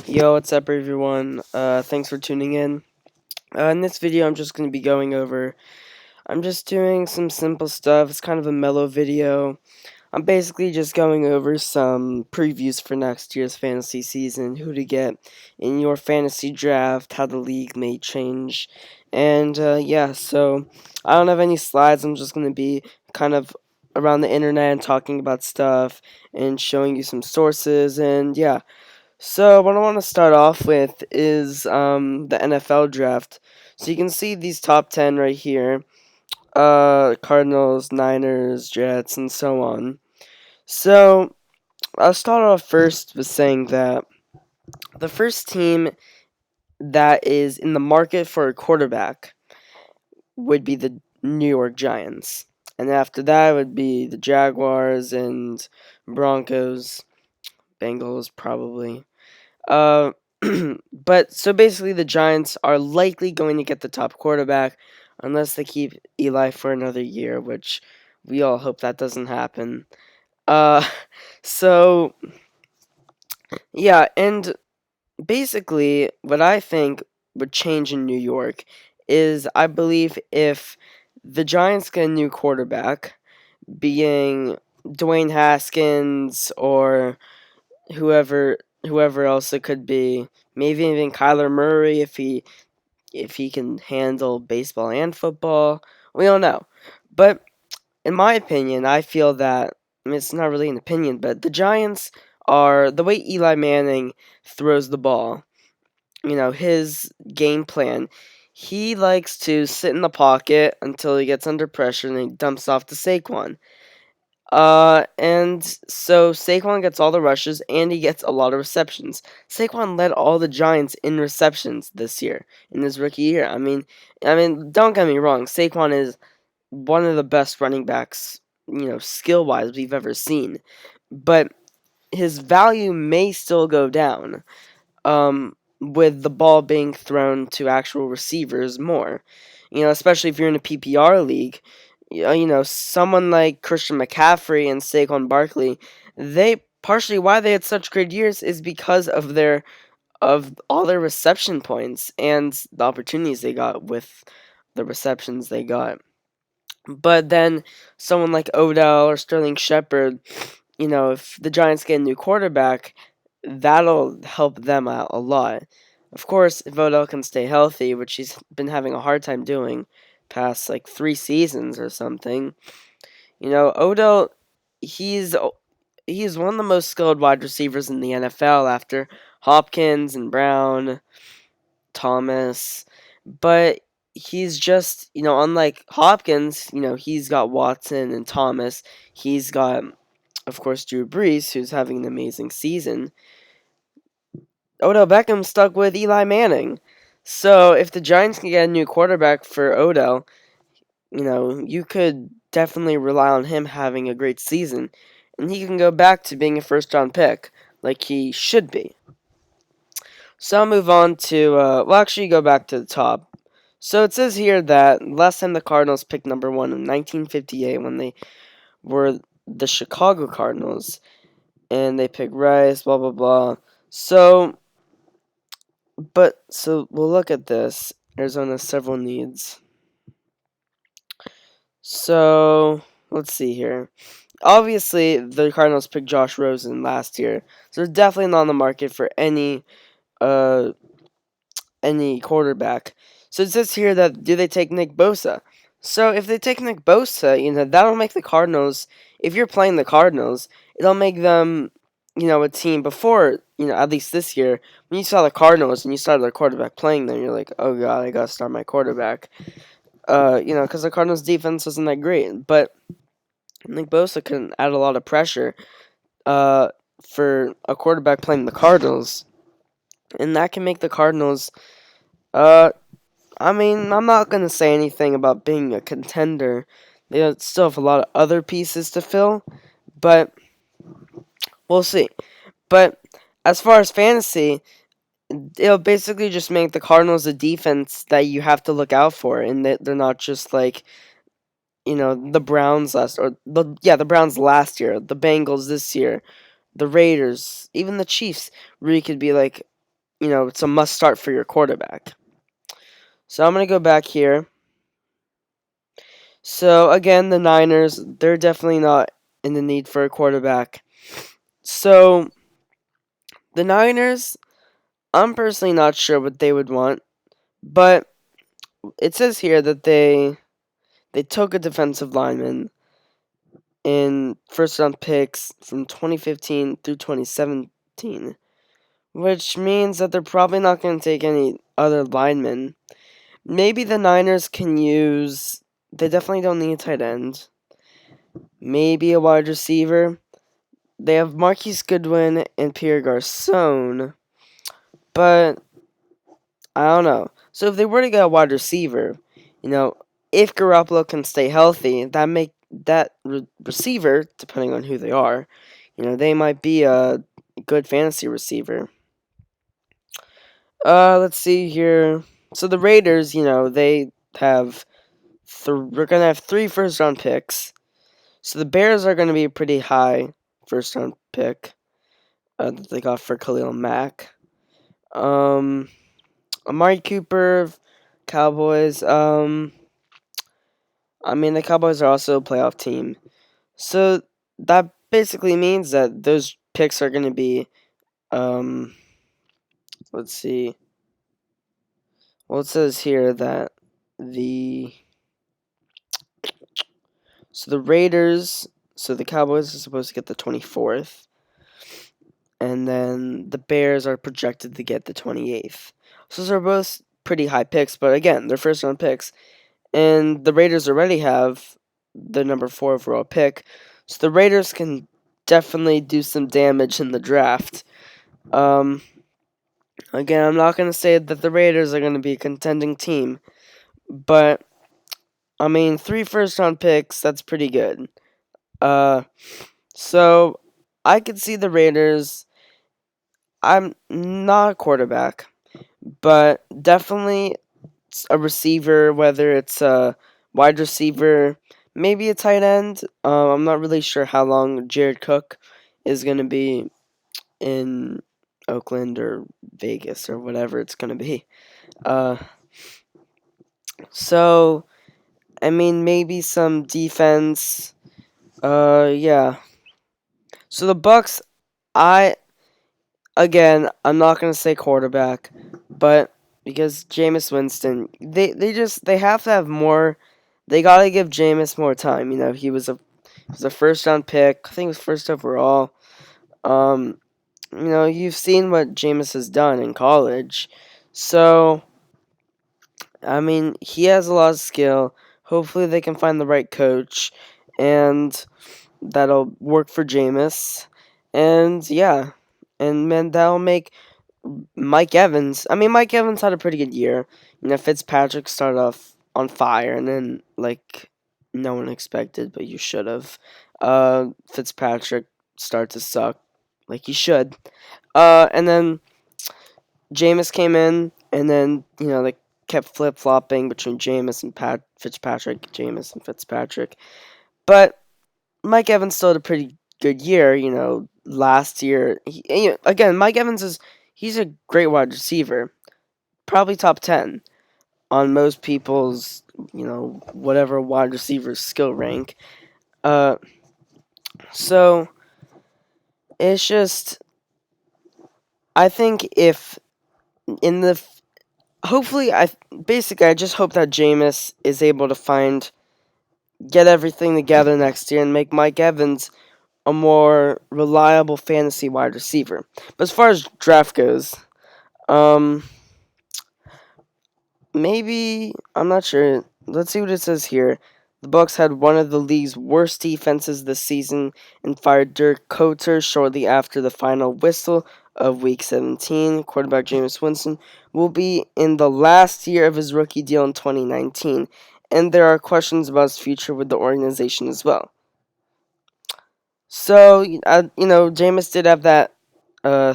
Yo, what's up, everyone? Thanks for tuning in. In this video, I'm just doing some simple stuff. It's kind of a mellow video. I'm basically just going over some previews for next year's fantasy season, who to get in your fantasy draft, how the league may change. And, yeah, so I don't have any slides. I'm just going to be kind of around the internet and talking about stuff and showing you some sources. And, yeah. So what I want to start off with is the NFL draft. So you can see these top 10 right here. Cardinals, Niners, Jets, and so on. So I'll start off first with saying that the first team that is in the market for a quarterback would be the New York Giants. And after that would be the Jaguars and Broncos, Bengals probably. Uh, but so basically, the Giants are likely going to get the top quarterback unless they keep Eli for another year, which we all hope that doesn't happen. Uh, so yeah, and basically, what I think would change in New York is I believe if the Giants get a new quarterback, being Dwayne Haskins or whoever else it could be. Maybe even Kyler Murray if he can handle baseball and football. We don't know. But in my opinion, I feel that it's not really an opinion, but the Giants are the way Eli Manning throws the ball. His game plan. He likes to sit in the pocket until he gets under pressure and he dumps off to Saquon. And so Saquon gets all the rushes and he gets a lot of receptions. Saquon led all the Giants in receptions this year in his rookie year. I mean, don't get me wrong. Saquon is one of the best running backs, skill wise we've ever seen, but his value may still go down. With the ball being thrown to actual receivers more. Especially if you're in a PPR league, someone like Christian McCaffrey and Saquon Barkley, they partially why they had such great years is because of all their reception points and the opportunities they got with the receptions they got. But then someone like Odell or Sterling Shepard, if the Giants get a new quarterback, that'll help them out a lot. Of course, if Odell can stay healthy, which he's been having a hard time doing past like 3 seasons or something. Odell, he's he's one of the most skilled wide receivers in the NFL after Hopkins and Brown, Thomas, but he's just, unlike Hopkins, he's got Watson and Thomas. He's got, of course, Drew Brees, who's having an amazing season. Odell Beckham stuck with Eli Manning. So if the Giants can get a new quarterback for Odell, you could definitely rely on him having a great season. And he can go back to being a first round pick, like he should be. So I'll move on to, actually go back to the top. So it says here that last time the Cardinals picked number one in 1958 when they were the Chicago Cardinals. And they picked Rice, blah, blah, blah. So we'll look at this. Arizona has several needs. So let's see here. Obviously, the Cardinals picked Josh Rosen last year, so they're definitely not on the market for uh any quarterback. So it says here that do they take Nick Bosa? So if they take Nick Bosa, that'll make the Cardinals. If you're playing the Cardinals, it'll make them, a team before, at least this year. When you saw the Cardinals and you saw their quarterback playing them, you're like, oh god, I gotta start my quarterback. Because the Cardinals' defense wasn't that great, but Nick Bosa can add a lot of pressure, for a quarterback playing the Cardinals, and that can make the Cardinals, I'm not going to say anything about being a contender. They still have a lot of other pieces to fill, but we'll see. But as far as fantasy, it'll basically just make the Cardinals a defense that you have to look out for, and that they're not just like, the Browns last year, the Bengals this year, the Raiders, even the Chiefs, really could be like, it's a must start for your quarterback. So I'm going to go back here. So again, the Niners, they're definitely not in the need for a quarterback. So the Niners, I'm personally not sure what they would want, but it says here that they took a defensive lineman in first round picks from 2015 through 2017, which means that they're probably not going to take any other linemen. Maybe the Niners can use. They definitely don't need a tight end. Maybe a wide receiver. They have Marquise Goodwin and Pierre Garcon, but I don't know. So if they were to get a wide receiver, you know, if Garoppolo can stay healthy, that receiver, depending on who they are, they might be a good fantasy receiver. Let's see here. So the Raiders, they have we're gonna have 3 first round picks. So the Bears are gonna be a pretty high first round pick that they got for Khalil Mack. Amari Cooper, Cowboys. I mean the Cowboys are also a playoff team, so that basically means that those picks are gonna be. Let's see. Well, it says here that the the Raiders, so the Cowboys are supposed to get the 24th, and then the Bears are projected to get the 28th. So those are both pretty high picks, but again, they're first round picks, and the Raiders already have the number 4 overall pick, so the Raiders can definitely do some damage in the draft. Again, I'm not going to say that the Raiders are going to be a contending team, but I mean, 3 first round picks, that's pretty good. So I could see the Raiders. I'm not a quarterback, but definitely a receiver, whether it's a wide receiver, maybe a tight end. I'm not really sure how long Jared Cook is going to be in Oakland or Vegas or whatever it's going to be. Uh, so, I mean, maybe some defense. Yeah. So the Bucks, I I'm not gonna say quarterback, but because Jameis Winston, they have to have more. They gotta give Jameis more time. He was a first round pick. I think it was first overall. Um, you've seen what Jameis has done in college, so I mean he has a lot of skill. Hopefully they can find the right coach, and that'll work for Jameis. And yeah, and man, that'll make Mike Evans. I mean, Mike Evans had a pretty good year. Fitzpatrick started off on fire, and then no one expected, but you should have. Fitzpatrick started to suck, like he should. And then Jameis came in, and then they kept flip flopping between Jameis and Fitzpatrick, Jameis and Fitzpatrick. But Mike Evans still had a pretty good year. Last year, again, Mike Evans he's a great wide receiver, probably top 10 on most people's whatever wide receiver skill rank. Uh, so it's just I think if in the hopefully I just hope that Jameis is able to get everything together next year and make Mike Evans a more reliable fantasy wide receiver. But as far as draft goes, um, maybe I'm not sure. Let's see what it says here. The Bucks had one of the league's worst defenses this season and fired Dirk Koetter shortly after the final whistle of Week 17. Quarterback Jameis Winston will be in the last year of his rookie deal in 2019, and there are questions about his future with the organization as well. So, Jameis did have that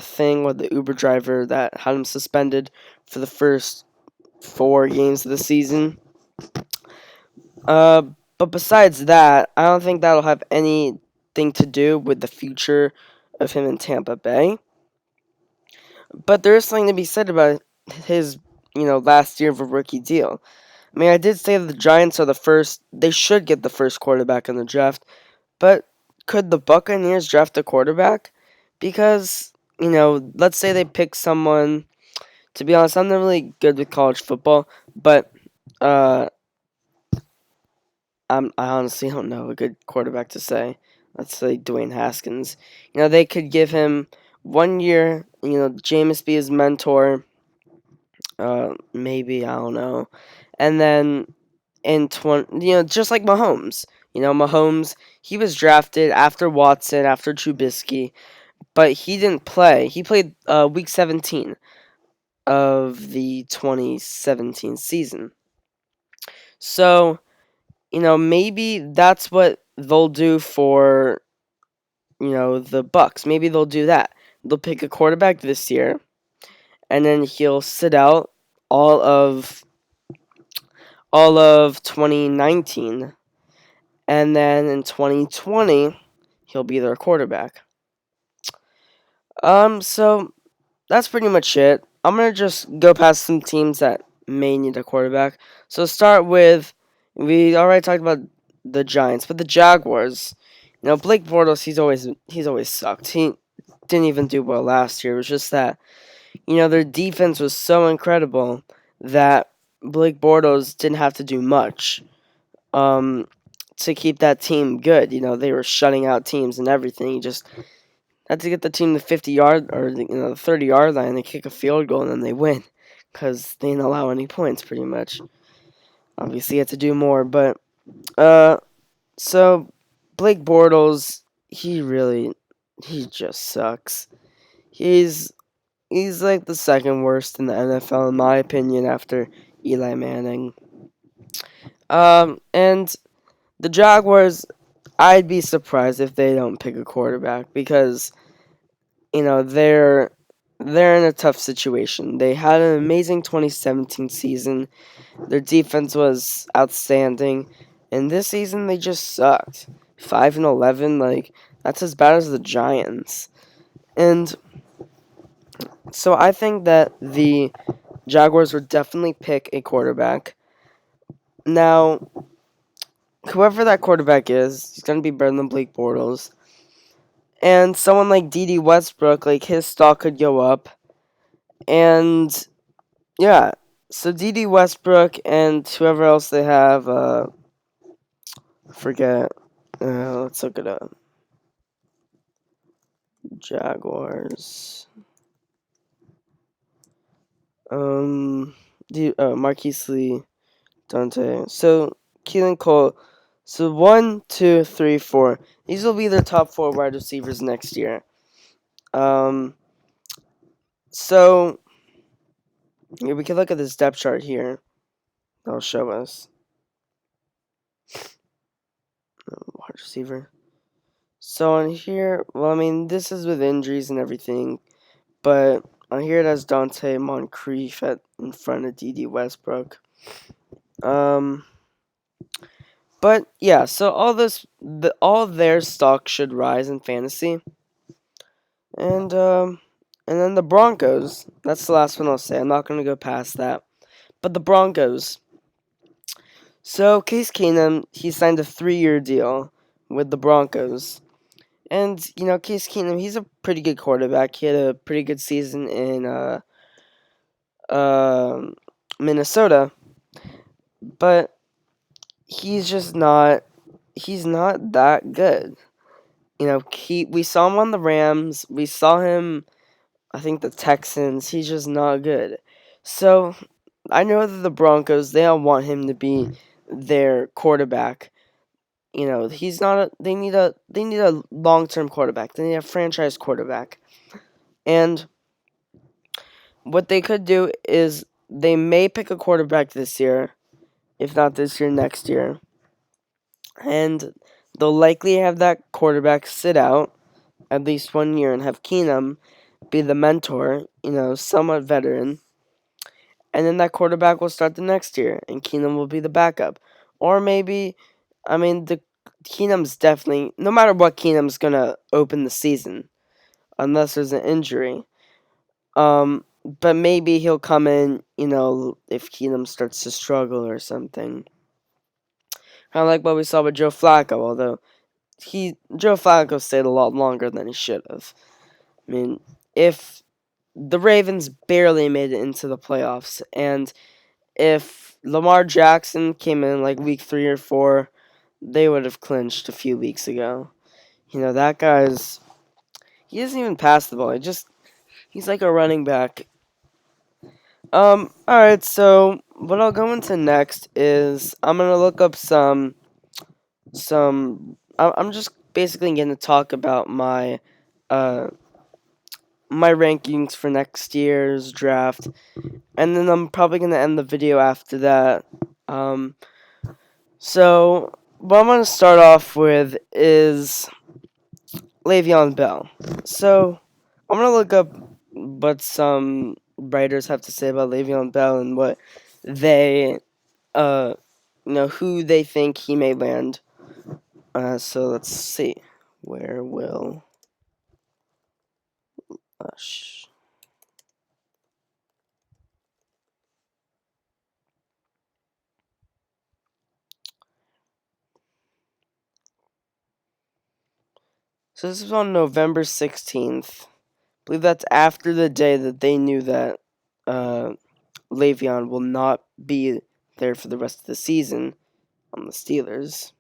thing with the Uber driver that had him suspended for the first 4 games of the season. But besides that, I don't think that'll have anything to do with the future of him in Tampa Bay. But there is something to be said about his, last year of a rookie deal. I mean, I did say that the Giants are the first, they should get the first quarterback in the draft, but could the Buccaneers draft a quarterback? Because, let's say they pick someone, to be honest, I'm not really good with college football, but uh, I honestly don't know a good quarterback to say. Let's say Dwayne Haskins. They could give him 1 year, Jameis be his mentor, maybe, I don't know. And then in 20, just like Mahomes. Mahomes, he was drafted after Watson, after Trubisky, but he didn't play. He played week 17 of the 2017 season. So, maybe that's what they'll do for, the Bucks. Maybe they'll do that. They'll pick a quarterback this year, and then he'll sit out all of 2019, and then in 2020 he'll be their quarterback. So that's pretty much it. I'm gonna just go past some teams that may need a quarterback. So start with, we already talked about the Giants, but the Jaguars. Blake Bortles, he's always sucked. He didn't even do well last year. It was just that their defense was so incredible that Blake Bortles didn't have to do much to keep that team good. They were shutting out teams and everything. He just had to get the team to 50-yard or the 30-yard line. They kick a field goal and then they win because they didn't allow any points. Pretty much. Obviously, he had to do more, but so Blake Bortles, he just sucks. He's like the second worst in the NFL in my opinion after Eli Manning. And the Jaguars, I'd be surprised if they don't pick a quarterback because they're in a tough situation. They had an amazing 2017 season. Their defense was outstanding, and this season they just sucked. 5-11, like that's as bad as the Giants. And so I think that the Jaguars would definitely pick a quarterback. Now, whoever that quarterback is, he's going to be better than Blake Bortles. And someone like D.D. Westbrook, like his stock could go up. And yeah, so D.D. Westbrook and whoever else they have, forget. Let's look it up. Jaguars. Marquise Lee, Dante. So Keelan Cole. So 1, 2, 3, 4. These will be their top 4 wide receivers next year. So yeah, we can look at this depth chart here. That'll show us wide receiver. So on here, well, I mean, this is with injuries and everything, but on here it has Dante Moncrief in front of D.D. Westbrook. But yeah, so all their stock should rise in fantasy, and then the Broncos. That's the last one I'll say. I'm not gonna go past that. But the Broncos. So Case Keenum, he signed a 3-year deal with the Broncos. And, Case Keenum, he's a pretty good quarterback. He had a pretty good season in Minnesota. But he's just he's not that good. We saw him on the Rams. We saw him, I think, the Texans. He's just not good. So, I know that the Broncos, they all want him to be their quarterback. He's not they need a long-term quarterback. They need a franchise quarterback. And what they could do is they may pick a quarterback this year, if not this year, next year. And they'll likely have that quarterback sit out at least 1 year and have Keenum be the mentor, somewhat veteran. And then that quarterback will start the next year and Keenum will be the backup. Or maybe, I mean, Keenum's definitely, no matter what, Keenum's going to open the season. unless there's an injury. But maybe he'll come in, if Keenum starts to struggle or something. Kind of like what we saw with Joe Flacco, although Joe Flacco stayed a lot longer than he should have. I mean, if the Ravens barely made it into the playoffs, and if Lamar Jackson came in like week 3 or 4, they would have clinched a few weeks ago. That he doesn't even pass the ball. He's like a running back. Alright, so what I'll go into next is I'm gonna look up I'm just basically gonna talk about uh my rankings for next year's draft, and then I'm probably gonna end the video after that. So what I'm gonna start off with is Le'Veon Bell. So I'm gonna look up what some writers have to say about Le'Veon Bell and what they, uh, who they think he may land. So let's see. Where will Ush? So this is on November 16th. I believe that's after the day that they knew that Le'Veon will not be there for the rest of the season on the Steelers.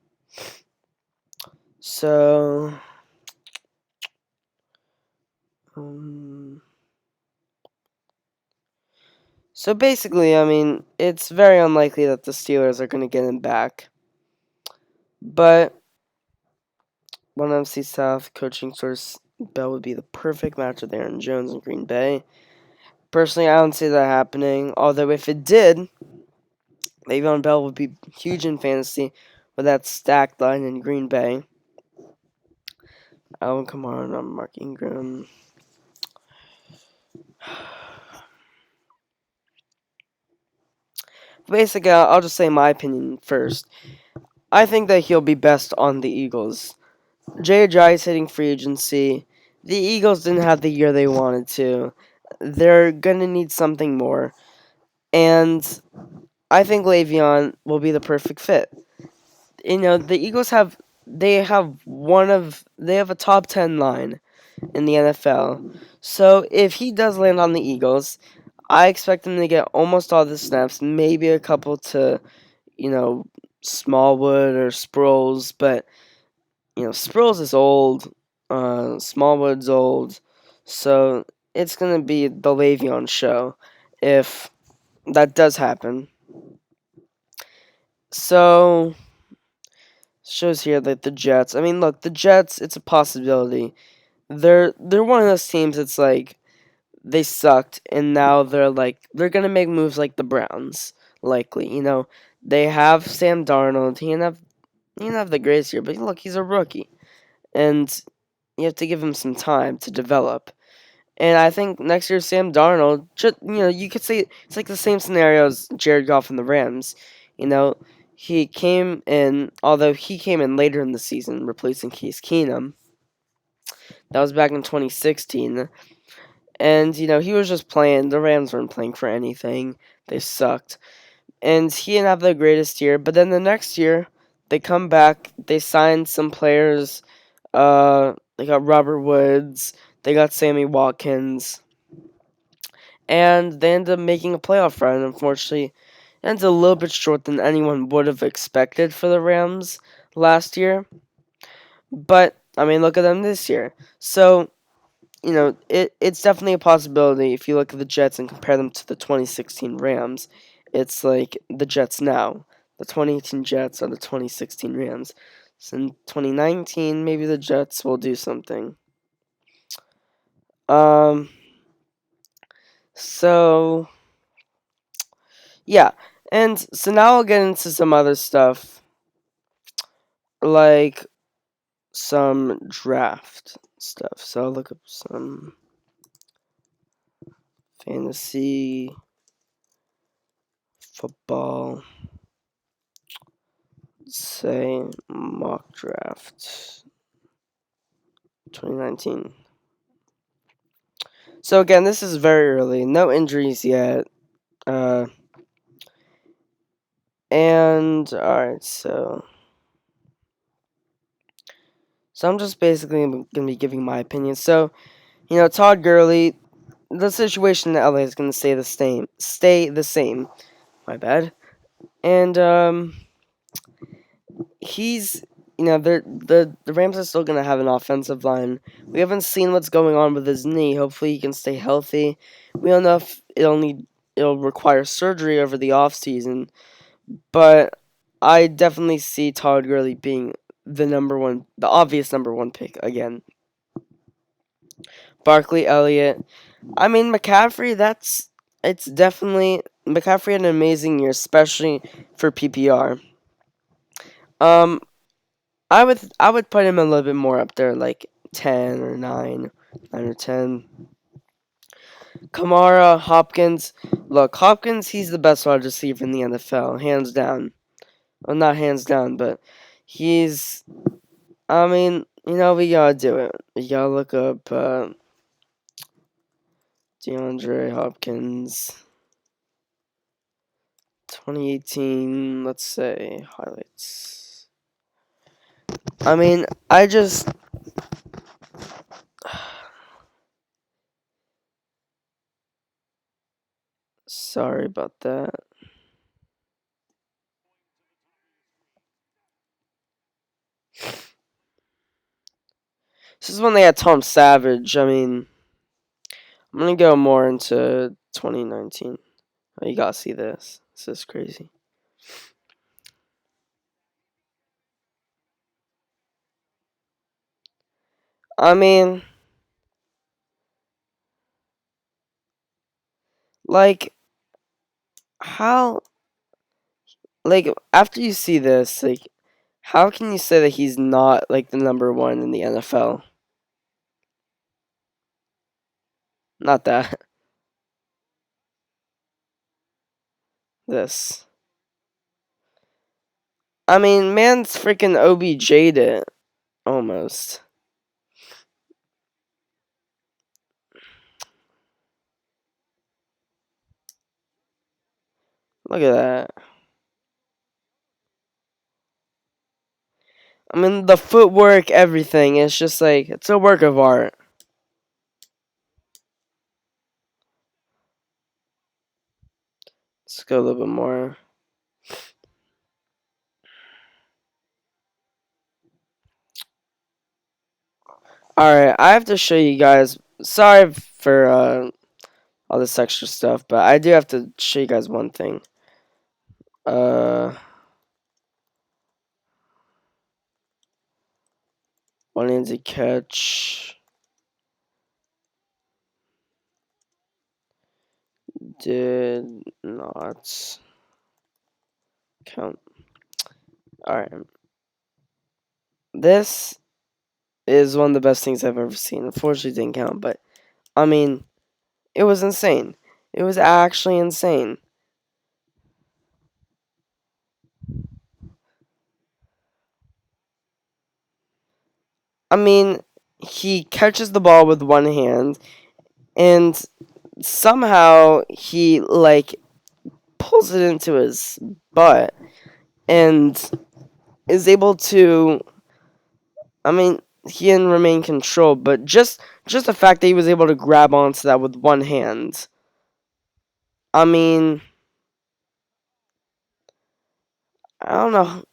So, um, so basically, I mean, it's very unlikely that the Steelers are going to get him back. But one NFC South coaching source, Bell would be the perfect match with Aaron Jones in Green Bay. Personally, I don't see that happening. Although if it did, Le'Veon Bell would be huge in fantasy with that stacked line in Green Bay. Alvin Kamara, Mark Ingram. Basically, I'll just say my opinion first. I think that he'll be best on the Eagles. Jay Ajayi's hitting free agency. The Eagles didn't have the year they wanted to. They're gonna need something more, and I think Le'Veon will be the perfect fit. The Eagles have a top 10 line in the NFL. So if he does land on the Eagles, I expect him to get almost all the snaps, maybe a couple to, you know, Smallwood or Sproles, but Sproles is old, Smallwood's old, so it's gonna be the Le'Veon show if that does happen. So shows here that the Jets. I mean, look, the Jets. It's a possibility. They're one of those teams. It's like they sucked, and now they're gonna make moves like the Browns. Likely, they have Sam Darnold. He didn't have the greatest year, but look, he's a rookie, and you have to give him some time to develop. And I think next year Sam Darnold, you could say it's like the same scenario as Jared Goff and the Rams. You know, although he came in later in the season, replacing Case Keenum. That was back in 2016. And, he was just playing. The Rams weren't playing for anything. They sucked. And he didn't have the greatest year. But then the next year, they come back. They signed some players. They got Robert Woods. They got Sammy Watkins. And they ended up making a playoff run. Unfortunately, it ended a little bit short than anyone would have expected for the Rams last year. But, I mean, look at them this year. So, it's definitely a possibility if you look at the Jets and compare them to the 2016 Rams. It's like the Jets now. The 2018 Jets are the 2016 Rams. So in 2019, maybe the Jets will do something. Um. So yeah, and so now I'll get into some other stuff, like some draft stuff. So I'll look up some fantasy football, say mock draft 2019. So again, this is very early. No injuries yet. Uh, and all right, so I'm just basically gonna be giving my opinion. So Todd Gurley, the situation in LA is gonna stay the same. Stay the same. My bad. And he's the Rams are still gonna have an offensive line. We haven't seen what's going on with his knee. Hopefully he can stay healthy. We don't know if it'll require surgery over the off season, but I definitely see Todd Gurley being the obvious number one pick again. Barkley, Elliott. I mean McCaffrey. It's definitely McCaffrey had an amazing year, especially for PPR. Um, I would put him a little bit more up there, like 9 or 10. Kamara, Hopkins. Look, Hopkins, he's the best wide receiver in the NFL, hands down. Well, not hands down, but he's. I mean, we gotta do it. We gotta look up DeAndre Hopkins, 2018. Let's say highlights. I mean, I just. Sorry about that. This is when they had Tom Savage. I mean, I'm gonna go more into 2019. Oh, you gotta see this. This is crazy. I mean, like, how, like, after you see this, like, how can you say that he's not, like, the number one in the NFL? Not that. This. I mean, man's freaking OBJ'd it. Almost. Look at that. I mean, the footwork, everything. It's just like, it's a work of art. Let's go a little bit more. Alright, I have to show you guys. Sorry for all this extra stuff, but I do have to show you guys one thing. Uh, one easy catch did not count. Alright, this is one of the best things I've ever seen. Unfortunately, it didn't count, but I mean, it was insane. It was actually insane. I mean, he catches the ball with one hand, and somehow he like pulls it into his butt and is able to. I mean, he didn't remain controlled, but just the fact that he was able to grab onto that with one hand. I mean, I don't know.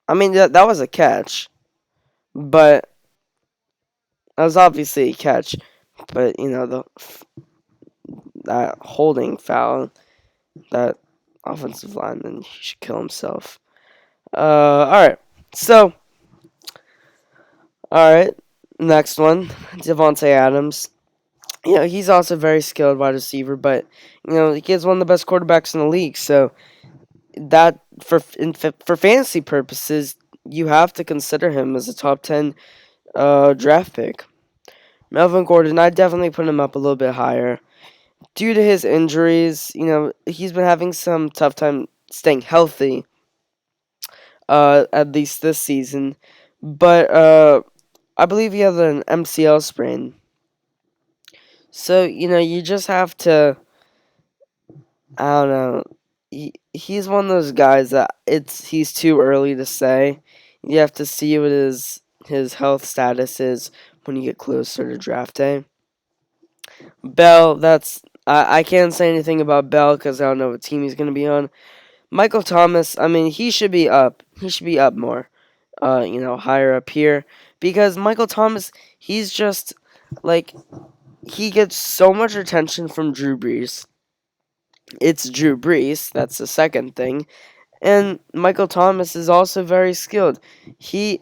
I mean, that was a catch, but that was obviously a catch. But the that holding foul, that offensive lineman, he should kill himself. All right. So, all right. Next one, Devontae Adams. He's also a very skilled wide receiver, but he's one of the best quarterbacks in the league. So that for fantasy purposes, you have to consider him as a top 10 draft pick. Melvin Gordon, I definitely put him up a little bit higher due to his injuries. He's been having some tough time staying healthy. At least this season, but I believe he has an MCL sprain. So, you just have to, I don't know. He's one of those guys that he's too early to say. You have to see what his health status is when you get closer to draft day. Bell, I can't say anything about Bell because I don't know what team he's going to be on. Michael Thomas, I mean, he should be up. He should be up more, higher up here because Michael Thomas, he's just like he gets so much attention from Drew Brees. It's Drew Brees. That's the second thing. And Michael Thomas is also very skilled. He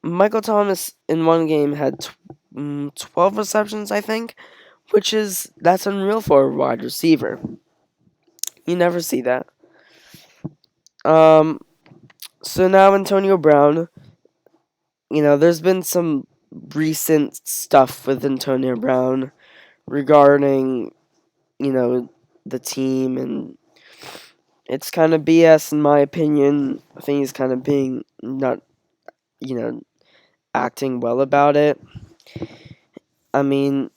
Michael Thomas in one game had 12 receptions, I think, that's unreal for a wide receiver. You never see that. Um, so now Antonio Brown, there's been some recent stuff with Antonio Brown regarding, the team, and it's kind of BS in my opinion. I think he's kind of being not, you know, acting well about it. I mean,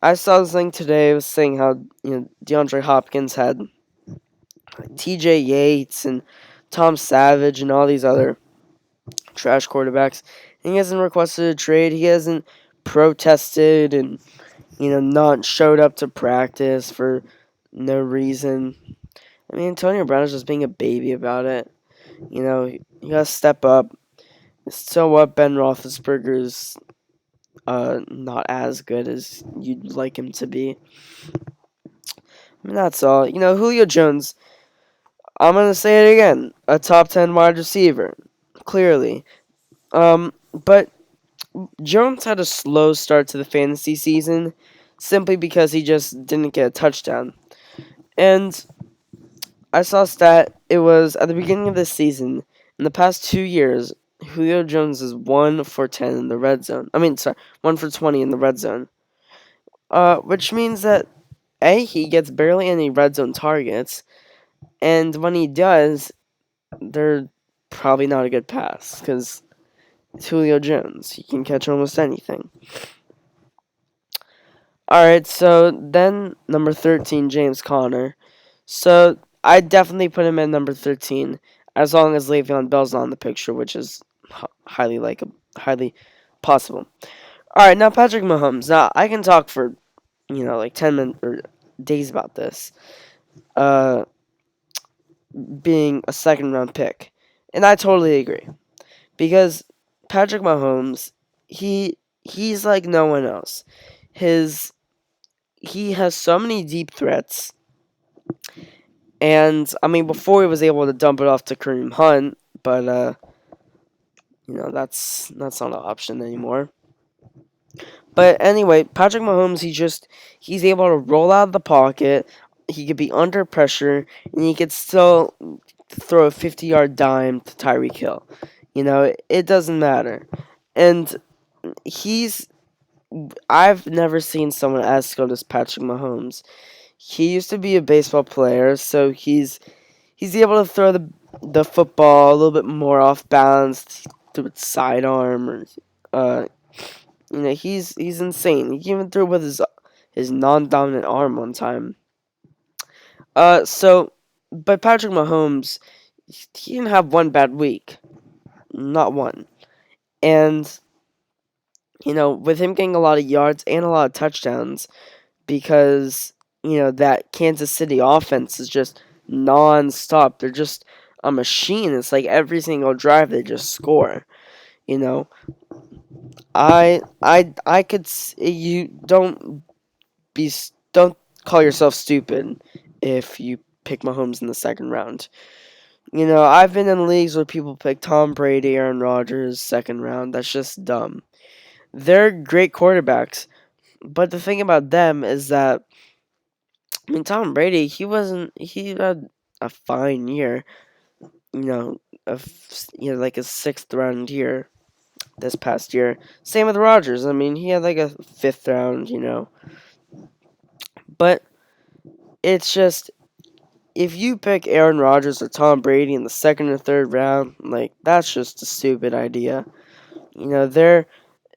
I saw this thing today. It was saying how DeAndre Hopkins had T.J. Yates and Tom Savage and all these other trash quarterbacks. And he hasn't requested a trade. He hasn't protested and not showed up to practice for no reason. I mean, Antonio Brown is just being a baby about it. You gotta step up. So what? Ben Roethlisberger's not as good as you'd like him to be. I mean, that's all. Julio Jones. I'm gonna say it again. A top 10 wide receiver, clearly. But Jones had a slow start to the fantasy season, simply because he just didn't get a touchdown. And I saw a stat. It was at the beginning of this season. In the past 2 years, Julio Jones is 1 for 10 in the red zone. I mean, sorry, 1 for 20 in the red zone. Which means that he gets barely any red zone targets, and when he does, they're probably not a good pass because it's Julio Jones. He can catch almost anything. All right, so then number 13, James Conner. So I definitely put him at number 13 as long as Le'Veon Bell's not in the picture, which is highly possible. All right, now Patrick Mahomes. Now I can talk for like 10 minutes or days about this. Being a second round pick, and I totally agree because Patrick Mahomes, he's like no one else. His He has so many deep threats. And I mean, before he was able to dump it off to Kareem Hunt, but that's not an option anymore. But anyway, Patrick Mahomes, he's able to roll out of the pocket. He could be under pressure, and he could still throw a 50-yard dime to Tyreek Hill. It doesn't matter. And I've never seen someone as skilled as Patrick Mahomes. He used to be a baseball player, so he's able to throw the football a little bit more off balance through its sidearm, or he's insane. He even threw with his non-dominant arm one time. But Patrick Mahomes, he didn't have one bad week, not one, and with him getting a lot of yards and a lot of touchdowns, because that Kansas City offense is just non-stop. They're just a machine. It's like every single drive they just score. You know, I could you don't call yourself stupid if you pick Mahomes in the second round. I've been in leagues where people pick Tom Brady, Aaron Rodgers second round. That's just dumb. They're great quarterbacks, but the thing about them is that I mean, Tom Brady, he had a fine year, like a sixth round year this past year. Same with Rodgers. I mean, he had like a fifth round, But it's just, if you pick Aaron Rodgers or Tom Brady in the second or third round, like, that's just a stupid idea. They're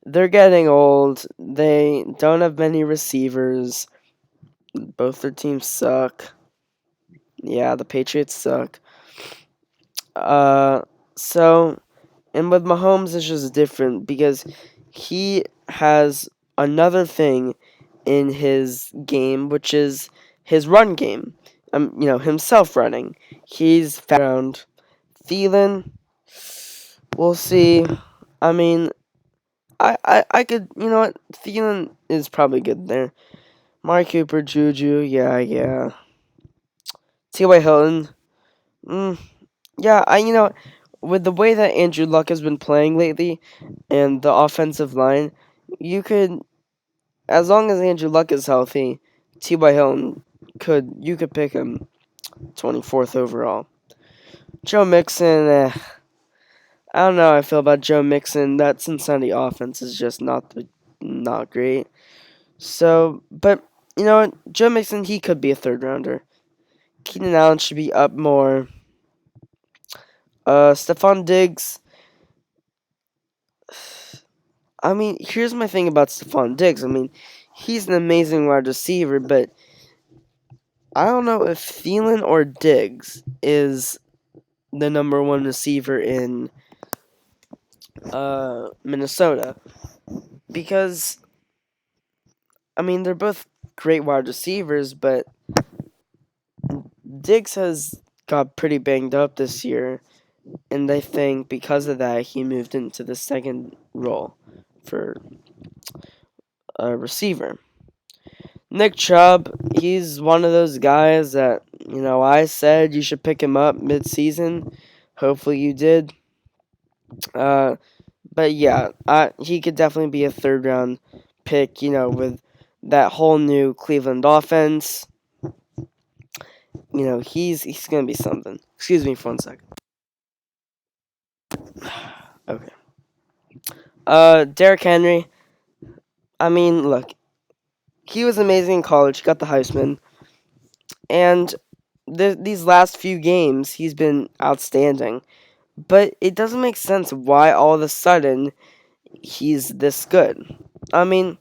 they're getting old. They don't have many receivers. Both their teams suck. Yeah, the Patriots suck. Uh, so and with Mahomes, it's just different because he has another thing in his game, which is his run game. Himself running. He's found Thielen. We'll see. I mean, I could, you know what? Thielen is probably good there. Mark Cooper, Juju, yeah. T.Y. Hilton, mm, yeah, with the way that Andrew Luck has been playing lately and the offensive line, you could, as long as Andrew Luck is healthy, T.Y. Hilton you could pick him 24th overall. Joe Mixon, I don't know how I feel about Joe Mixon. That Cincinnati offense is just not great. So, but you know what? Joe Mixon, he could be a third rounder. Keenan Allen should be up more. Stephon Diggs. I mean, here's my thing about Stephon Diggs. I mean, he's an amazing wide receiver, but I don't know if Thielen or Diggs is the number one receiver in Minnesota, because I mean they're both great wide receivers, but Diggs has got pretty banged up this year, and I think because of that he moved into the second role for a receiver. Nick Chubb, he's one of those guys that, I said you should pick him up mid-season. Hopefully you did. Uh, but yeah, he could definitely be a third round pick, with that whole new Cleveland offense. He's going to be something. Excuse me for 1 second. Okay. Derrick Henry, I mean, look, he was amazing in college. He got the Heisman. And these last few games, he's been outstanding. But it doesn't make sense why all of a sudden he's this good. I mean,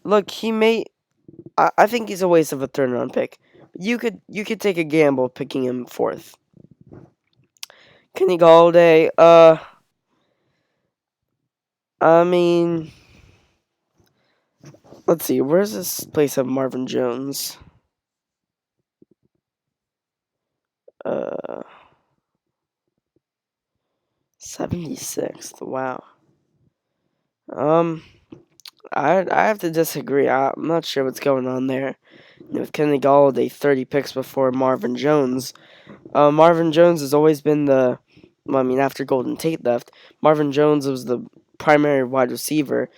look, I think he's a waste of a third round pick. You could take a gamble picking him fourth. Kenny Galladay, I mean, let's see, where's this place of Marvin Jones? 76th. Wow. Um, I have to disagree. I'm not sure what's going on there. With Kenny Galladay, 30 picks before Marvin Jones. Marvin Jones has always been after Golden Tate left, Marvin Jones was the primary wide receiver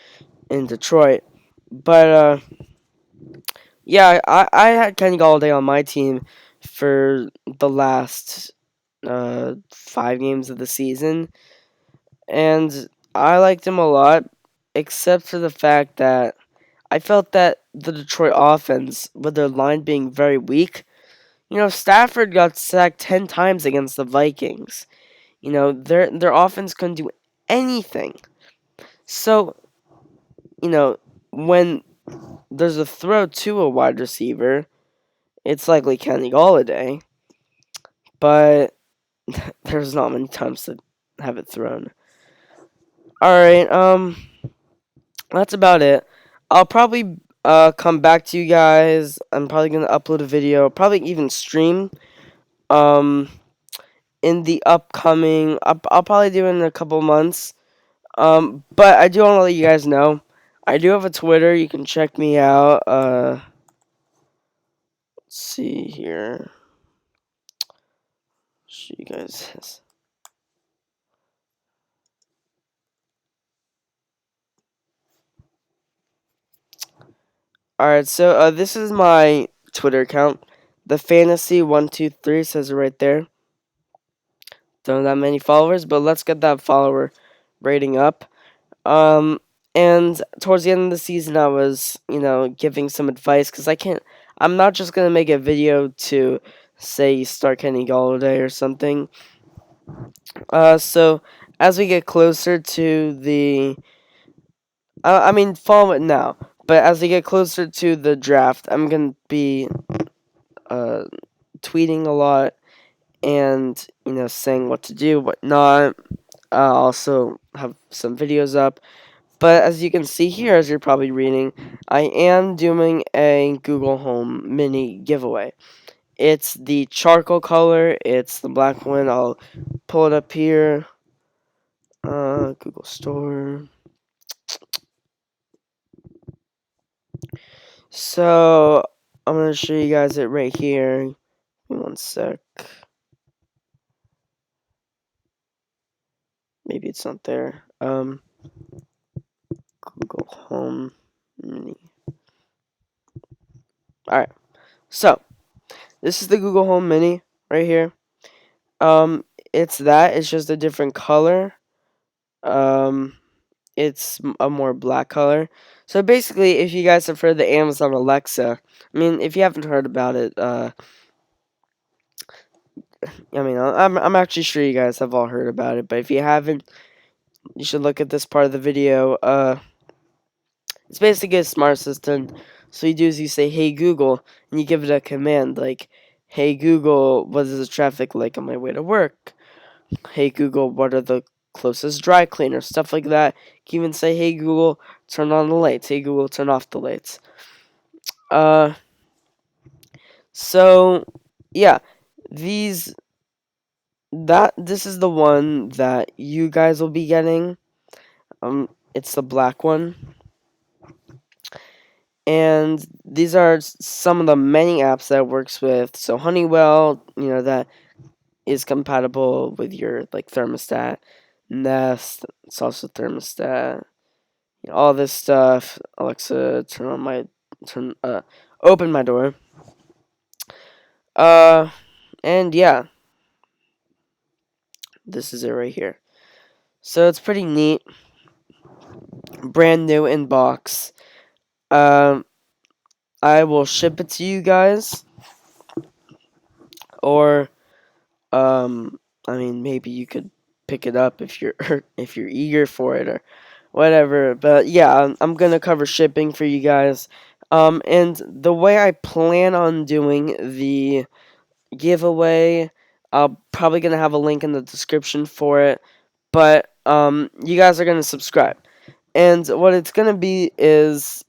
in Detroit. But, yeah, I had Kenny Galladay on my team for the last 5 games of the season, and I liked him a lot, except for the fact that I felt that the Detroit offense, with their line being very weak, Stafford got sacked 10 times against the Vikings. Their offense couldn't do anything. So, when there's a throw to a wide receiver, it's likely Kenny Galladay, but there's not many times to have it thrown. Alright, that's about it. I'll probably come back to you guys. I'm probably gonna upload a video, probably even stream um in the upcoming I'll probably do it in a couple months. But I do want to let you guys know I do have a Twitter. You can check me out. Let's see here. Show you guys this. Alright, so this is my Twitter account. The Fantasy123 says it right there. Don't have that many followers, but let's get that follower rating up. And towards the end of the season, I was, giving some advice because I'm not just gonna make a video to say start Kenny Galladay or something. So as we get closer to the I mean, follow it now. But as we get closer to the draft, I'm gonna be uh, tweeting a lot and saying what to do, what not. I'll also have some videos up. But as you can see here, as you're probably reading, I am doing a Google Home Mini giveaway. It's the charcoal color. It's the black one. I'll pull it up here. Google Store. So I'm gonna show you guys it right here. Give me one sec. Maybe it's not there. Google Home Mini. Alright. So this is the Google Home Mini right here. It's that. It's just a different color. It's a more black color. So basically, if you guys have heard the Amazon Alexa, I mean, if you haven't heard about it, I mean, I'm actually sure you guys have all heard about it, but if you haven't, you should look at this part of the video. It's basically a smart assistant. So you do is you say, "Hey Google," and you give it a command like, "Hey Google, what is the traffic like on my way to work? Hey Google, what are the closest dry cleaners?" Stuff like that. You can even say, "Hey Google, turn on the lights." "Hey Google, turn off the lights." Uh, so yeah, these this is the one that you guys will be getting. It's the black one. And these are some of the many apps that it works with. So Honeywell, that is compatible with your like thermostat. Nest, it's also thermostat. All this stuff. Alexa, open my door. And yeah, this is it right here. So it's pretty neat. Brand new in box. Um, I will ship it to you guys, or I mean, maybe you could pick it up if you're if you're eager for it or whatever. But yeah, I'm gonna cover shipping for you guys. And the way I plan on doing the giveaway, I'm probably gonna have a link in the description for it. But you guys are gonna subscribe, and what it's gonna be is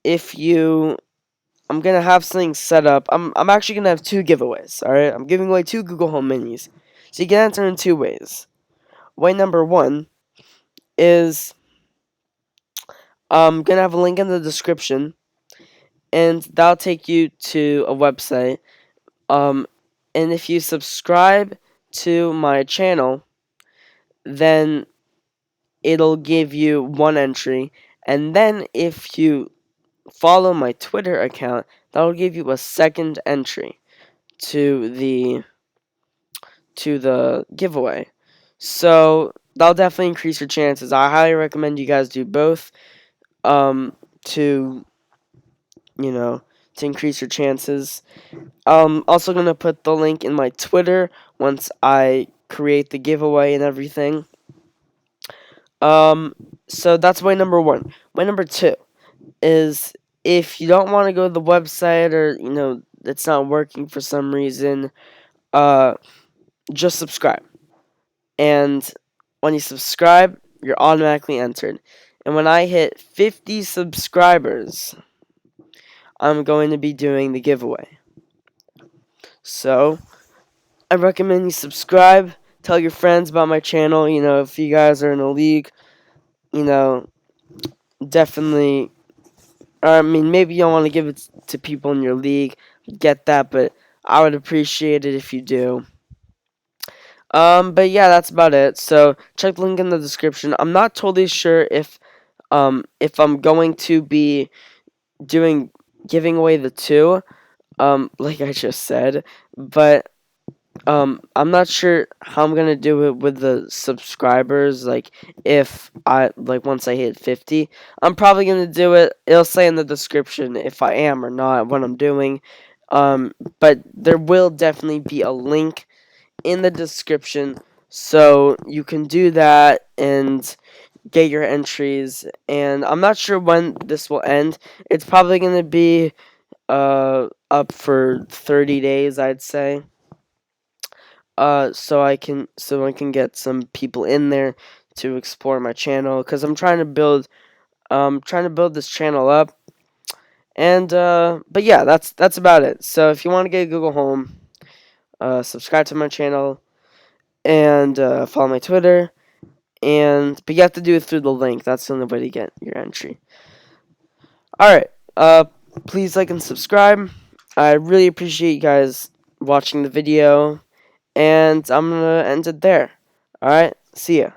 if you I'm gonna have something set up. I'm actually gonna have two giveaways. All right, I'm giving away two Google Home Minis, so you can answer in two ways. Way number one is I'm gonna have a link in the description, and that'll take you to a website. Um, and if you subscribe to my channel, then it'll give you one entry, and then if you follow my Twitter account, that'll give you a second entry to the giveaway. So that'll definitely increase your chances. I highly recommend you guys do both. To to increase your chances. Also gonna put the link in my Twitter once I create the giveaway and everything. So that's way number one. Way number two is if you don't want to go to the website or it's not working for some reason, just subscribe. And when you subscribe, you're automatically entered. And when I hit 50 subscribers, I'm going to be doing the giveaway. So, I recommend you subscribe, tell your friends about my channel. If you guys are in a league, definitely. I mean, maybe you don't want to give it to people in your league, get that, but I would appreciate it if you do. But yeah, that's about it. So check the link in the description. I'm not totally sure if I'm going to be giving away the two, like I just said, but I'm not sure how I'm gonna do it with the subscribers. Like, if I once I hit 50, I'm probably gonna do it. It'll say in the description if I am or not what I'm doing. But there will definitely be a link in the description, so you can do that, and get your entries, and I'm not sure when this will end. It's probably going to be up for 30 days, I'd say. So I can get some people in there to explore my channel, because I'm trying to build this channel up. And but yeah, that's about it. So if you want to get a Google Home, subscribe to my channel, and follow my Twitter. But you have to do it through the link. That's the only way to get your entry. All right. Please like and subscribe. I really appreciate you guys watching the video, and I'm gonna end it there. All right. See ya.